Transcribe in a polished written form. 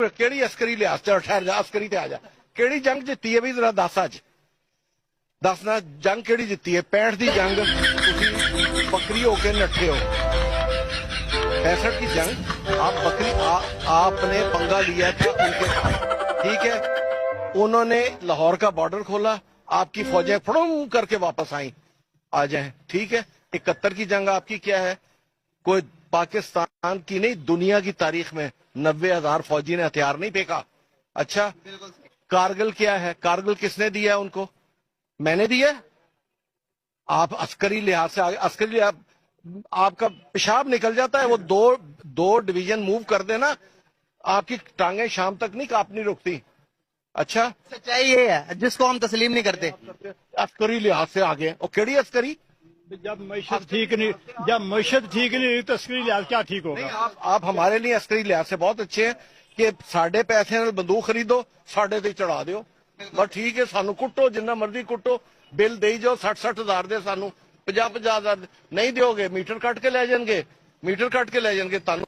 ਕਿਹੜੀ ਅਸਕਰੀ ਲਿਹਾਜ਼ ਚ ਠਹਿਰ ਜਾ, ਅਸਕਰੀ ਤੇ ਆ ਜਾ। ਕਿਹੜੀ ਜੰਗ ਜਿੱਤੀ ਹੈ ਵੀ ਜ਼ਰਾ ਦੱਸ, ਅੱਜ ਦੱਸਣਾ ਜੰਗ ਕਿਹੜੀ ਜਿੱਤੀ ਹੈ? 65 ਦੀ ਜੰਗ ਤੁਸੀਂ ਬੱਕਰੀ ਹੋ ਕੇ ਨੱਠੇ ਹੋ। 65 की जंग आप बकरी आपने पंगा लिया था उनके साथ, ठीक है? उन्होंने लाहौर का बॉर्डर खोला, आपकी फौजें फड़ूम करके वापस आई। आ जाए, ठीक है? 71 की जंग आपकी क्या है? कोई पाकिस्तान की नहीं, दुनिया की तारीख में 90,000 फौजी ने हथियार नहीं फेंका। अच्छा, कारगिल क्या है? कारगिल किसने दिया उनको? मैंने दिया। आप अस्करी लिहाज से आगे, अस्करी लिहाज आपका पेशाब निकल जाता है, वो दो डिवीजन मूव कर देना, आपकी टांगे शाम तक नहीं कांपनी रुकती। अच्छा, सच्चाई ये है जिसको हम तस्लीम नहीं करते। अस्करी लिहाज से आगे, और केड़ी अस्करी? जब मैशत ठीक नहीं, जब मैशत ठीक नहीं तो अस्करी लिहाज क्या ठीक होगा? आप हमारे लिए अस्करी लिहाज से बहुत अच्छे हैं कि साढ़े पैसे ਨਾਲ ਬੰਦੂਕ ਖਰੀਦੋ, ਸਾਡੇ ਤੇ ਚੜਾ ਦਿਓ, ਬਸ ਠੀਕ ਹੈ। ਸਾਨੂੰ ਕੁੱਟੋ, ਜਿੰਨਾ ਮਰਜ਼ੀ ਕੁੱਟੋ, ਬਿੱਲ ਦੇਈ ਜਾਓ 60-60 ਹਜ਼ਾਰ ਦੇ, ਸਾਨੂੰ 50-50 ਹਜ਼ਾਰ ਨਹੀਂ ਦਿਓਗੇ, ਮੀਟਰ ਕੱਟ ਕੇ ਲੈ ਜਾਣਗੇ, ਮੀਟਰ ਕੱਟ ਕੇ ਲੈ ਜਾਣਗੇ ਤੁਹਾਨੂੰ।